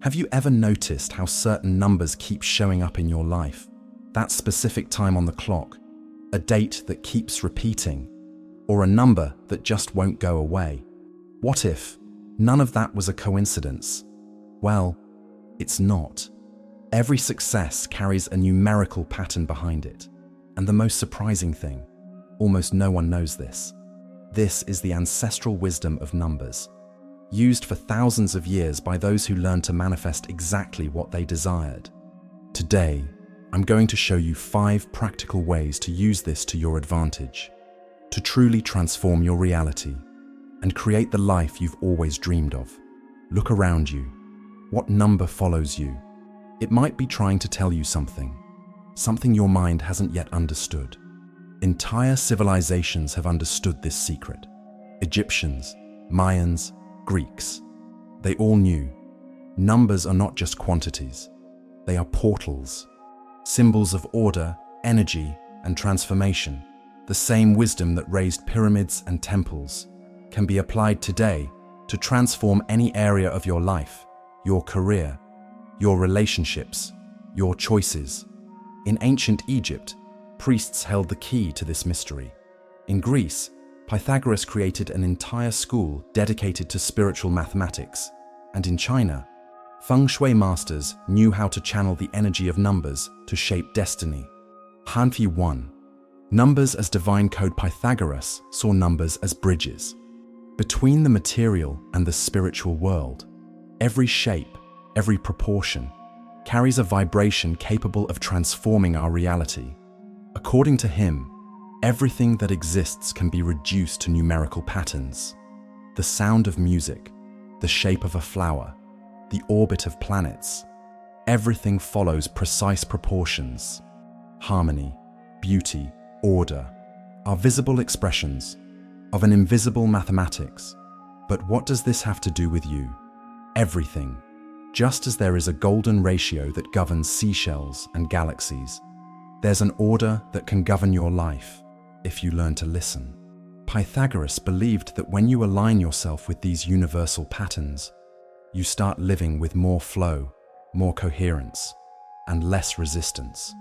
Have you ever noticed how certain numbers keep showing up in your life? That specific time on the clock, a date that keeps repeating, or a number that just won't go away? What if none of that was a coincidence? Well, it's not. Every success carries a numerical pattern behind it. And the most surprising thing, almost no one knows this. This is the ancestral wisdom of numbers, used for thousands of years by those who learned to manifest exactly what they desired. Today, I'm going to show you 5 practical ways to use this to your advantage, to truly transform your reality and create the life you've always dreamed of. Look around you. What number follows you? It might be trying to tell you something your mind hasn't yet understood. Entire civilizations have understood this secret. Egyptians, Mayans, Greeks. They all knew. Numbers are not just quantities. They are portals, symbols of order, energy, and transformation. The same wisdom that raised pyramids and temples can be applied today to transform any area of your life, your career, your relationships, your choices. In ancient Egypt, priests held the key to this mystery. In Greece, Pythagoras created an entire school dedicated to spiritual mathematics. And in China, feng shui masters knew how to channel the energy of numbers to shape destiny. Hanfi 1. Numbers as divine code. Pythagoras saw numbers as bridges between the material and the spiritual world. Every shape, every proportion, carries a vibration capable of transforming our reality. According to him, everything that exists can be reduced to numerical patterns. The sound of music, the shape of a flower, the orbit of planets. Everything follows precise proportions. Harmony, beauty, order are visible expressions of an invisible mathematics. But what does this have to do with you? Everything. Just as there is a golden ratio that governs seashells and galaxies, there's an order that can govern your life if you learn to listen. Pythagoras believed that when you align yourself with these universal patterns, you start living with more flow, more coherence, and less resistance.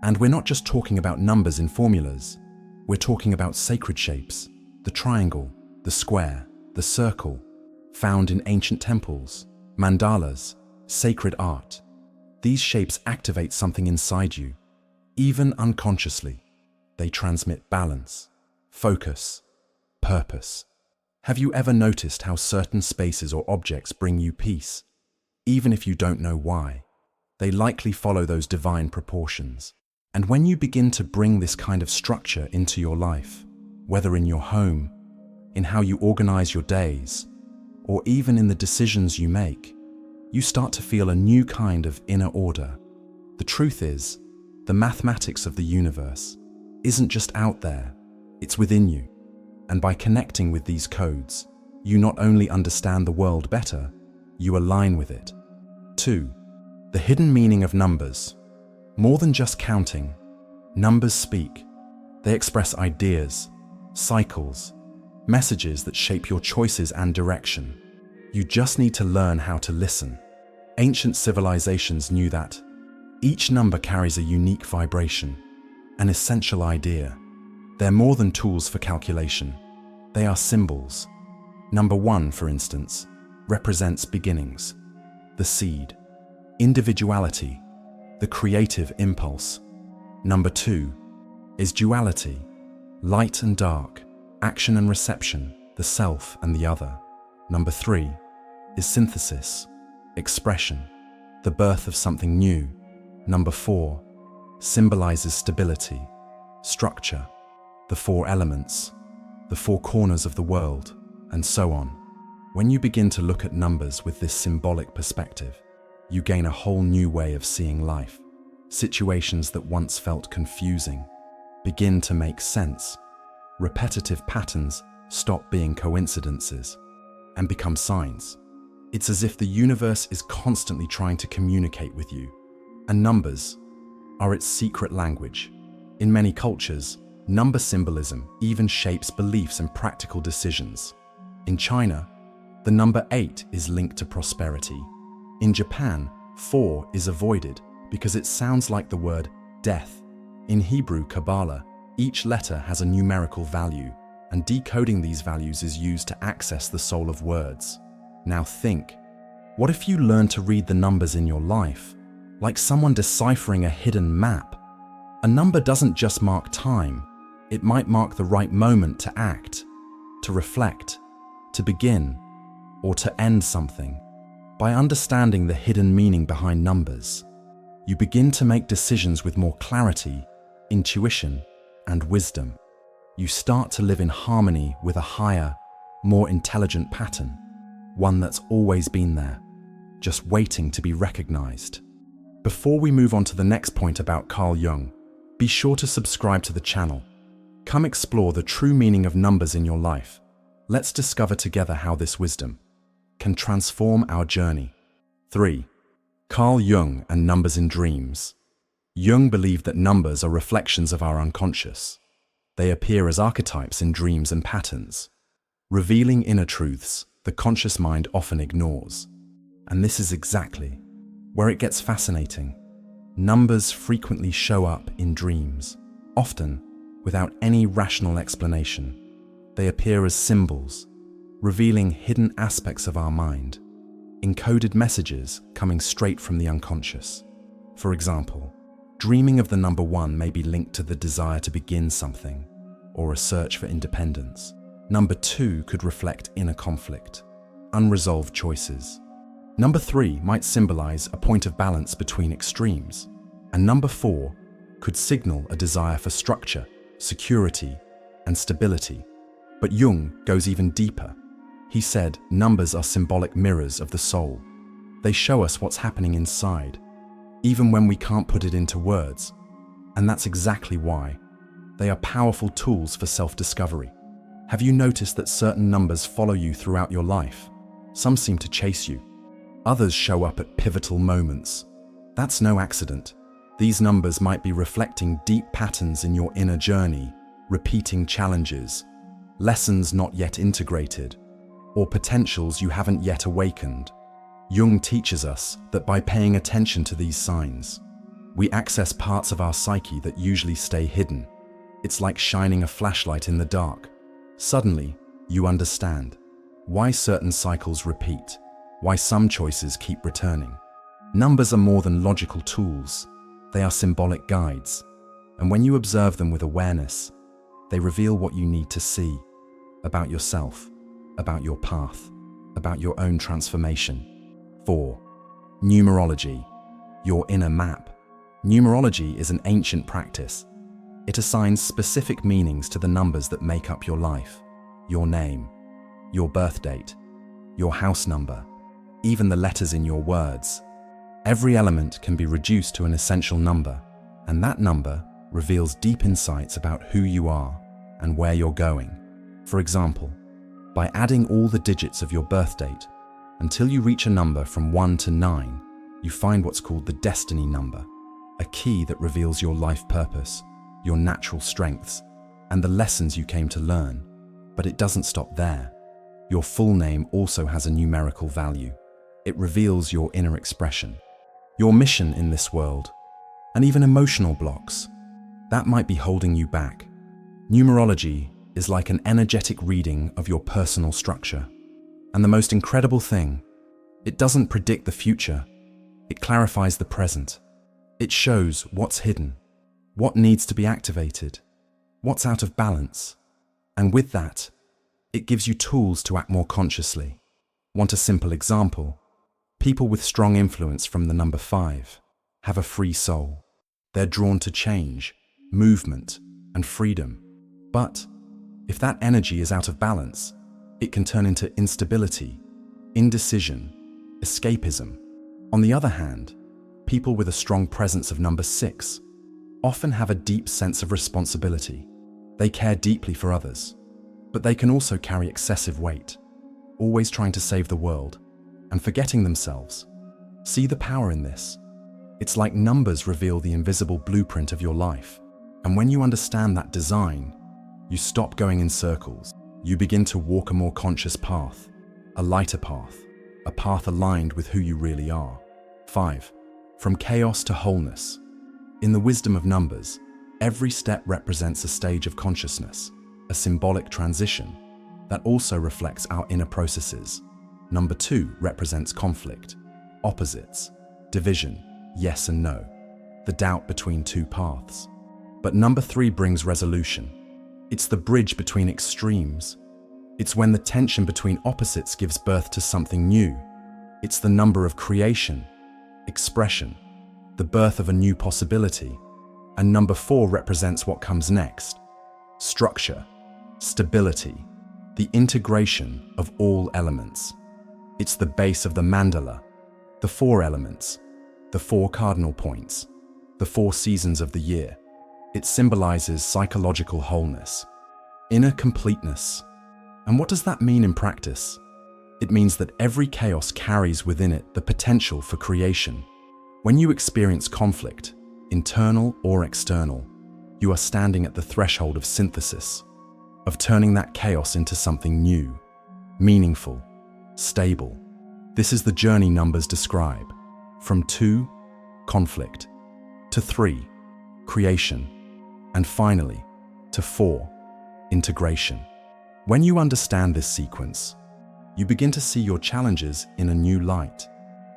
And we're not just talking about numbers in formulas. We're talking about sacred shapes, the triangle, the square, the circle, found in ancient temples, mandalas, sacred art. These shapes activate something inside you, even unconsciously. They transmit balance, focus, purpose. Have you ever noticed how certain spaces or objects bring you peace? Even if you don't know why, they likely follow those divine proportions. And when you begin to bring this kind of structure into your life, whether in your home, in how you organize your days, or even in the decisions you make, you start to feel a new kind of inner order. The truth is, the mathematics of the universe isn't just out there, it's within you. And by connecting with these codes, you not only understand the world better, you align with it. 2. The hidden meaning of numbers. More than just counting, numbers speak. They express ideas, cycles, messages that shape your choices and direction. You just need to learn how to listen. Ancient civilizations knew that each number carries a unique vibration, an essential idea. They're more than tools for calculation. They are symbols. Number 1, for instance, represents beginnings, the seed, individuality, the creative impulse. Number 2 is duality, light and dark, action and reception, the self and the other. Number 3 is synthesis, expression, the birth of something new. Number 4 symbolizes stability, structure, the 4 elements, the 4 corners of the world, and so on. When you begin to look at numbers with this symbolic perspective, you gain a whole new way of seeing life. Situations that once felt confusing begin to make sense. Repetitive patterns stop being coincidences and become signs. It's as if the universe is constantly trying to communicate with you, and numbers are its secret language. In many cultures, number symbolism even shapes beliefs and practical decisions. In China, the number 8 is linked to prosperity. In Japan, 4 is avoided because it sounds like the word death. In Hebrew Kabbalah, each letter has a numerical value, and decoding these values is used to access the soul of words. Now think, what if you learn to read the numbers in your life, like someone deciphering a hidden map? A number doesn't just mark time, it might mark the right moment to act, to reflect, to begin, or to end something. By understanding the hidden meaning behind numbers, you begin to make decisions with more clarity, intuition, and wisdom. You start to live in harmony with a higher, more intelligent pattern, one that's always been there, just waiting to be recognized. Before we move on to the next point about Carl Jung, be sure to subscribe to the channel. Come explore the true meaning of numbers in your life. Let's discover together how this wisdom can transform our journey. 3. Carl Jung and numbers in dreams. Jung believed that numbers are reflections of our unconscious. They appear as archetypes in dreams and patterns, revealing inner truths the conscious mind often ignores. And this is exactly where it gets fascinating. Numbers frequently show up in dreams, often without any rational explanation. They appear as symbols, revealing hidden aspects of our mind, encoded messages coming straight from the unconscious. For example, dreaming of the number 1 may be linked to the desire to begin something or a search for independence. Number 2 could reflect inner conflict, unresolved choices. Number 3 might symbolize a point of balance between extremes. And number 4 could signal a desire for structure, security, and stability. But Jung goes even deeper. He said numbers are symbolic mirrors of the soul. They show us what's happening inside, even when we can't put it into words. And that's exactly why they are powerful tools for self-discovery. Have you noticed that certain numbers follow you throughout your life? Some seem to chase you. Others show up at pivotal moments. That's no accident. These numbers might be reflecting deep patterns in your inner journey, repeating challenges, lessons not yet integrated, or potentials you haven't yet awakened. Jung teaches us that by paying attention to these signs, we access parts of our psyche that usually stay hidden. It's like shining a flashlight in the dark. Suddenly, you understand why certain cycles repeat, why some choices keep returning. Numbers are more than logical tools. They are symbolic guides. And when you observe them with awareness, they reveal what you need to see about yourself, about your path, about your own transformation. 4. Numerology, your inner map. Numerology is an ancient practice. It assigns specific meanings to the numbers that make up your life, your name, your birth date, your house number, even the letters in your words. Every element can be reduced to an essential number, and that number reveals deep insights about who you are and where you're going. For example, by adding all the digits of your birth date until you reach a number from 1 to 9, you find what's called the destiny number, a key that reveals your life purpose, your natural strengths, and the lessons you came to learn. But it doesn't stop there. Your full name also has a numerical value. It reveals your inner expression, your mission in this world, and even emotional blocks that might be holding you back. Numerology is like an energetic reading of your personal structure. And the most incredible thing, it doesn't predict the future. It clarifies the present. It shows what's hidden, what needs to be activated, what's out of balance. And with that, it gives you tools to act more consciously. Want a simple example? People with strong influence from the number 5 have a free soul. They're drawn to change, movement, and freedom. But if that energy is out of balance, it can turn into instability, indecision, escapism. On the other hand, people with a strong presence of number 6 often have a deep sense of responsibility. They care deeply for others, but they can also carry excessive weight, always trying to save the world and forgetting themselves. See the power in this? It's like numbers reveal the invisible blueprint of your life. And when you understand that design, you stop going in circles. You begin to walk a more conscious path, a lighter path, a path aligned with who you really are. 5. From chaos to wholeness. In the wisdom of numbers, every step represents a stage of consciousness, a symbolic transition that also reflects our inner processes. Number 2 represents conflict, opposites, division, yes and no, the doubt between two paths. But number 3 brings resolution. It's the bridge between extremes. It's when the tension between opposites gives birth to something new. It's the number of creation, expression, the birth of a new possibility. And number 4 represents what comes next: structure, stability, the integration of all elements. It's the base of the mandala, the 4 elements, the 4 cardinal points, the 4 seasons of the year. It symbolizes psychological wholeness, inner completeness. And what does that mean in practice? It means that every chaos carries within it the potential for creation. When you experience conflict, internal or external, you are standing at the threshold of synthesis, of turning that chaos into something new, meaningful, stable. This is the journey numbers describe. From 2, conflict, to 3, creation, and finally, to 4, integration. When you understand this sequence, you begin to see your challenges in a new light.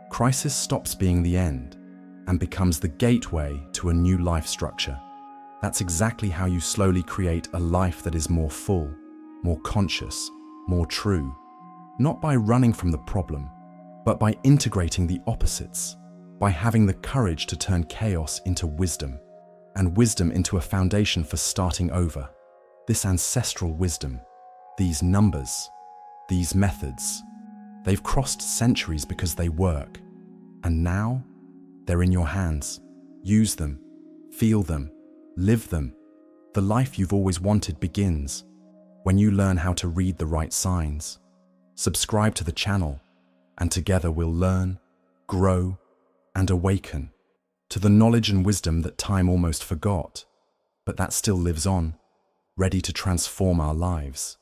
Crisis stops being the end and becomes the gateway to a new life structure. That's exactly how you slowly create a life that is more full, more conscious, more true. Not by running from the problem, but by integrating the opposites, by having the courage to turn chaos into wisdom, and wisdom into a foundation for starting over. This ancestral wisdom, these numbers, these methods, they've crossed centuries because they work. And now, they're in your hands. Use them, feel them, live them. The life you've always wanted begins when you learn how to read the right signs. Subscribe to the channel, and together we'll learn, grow, and awaken to the knowledge and wisdom that time almost forgot, but that still lives on, ready to transform our lives.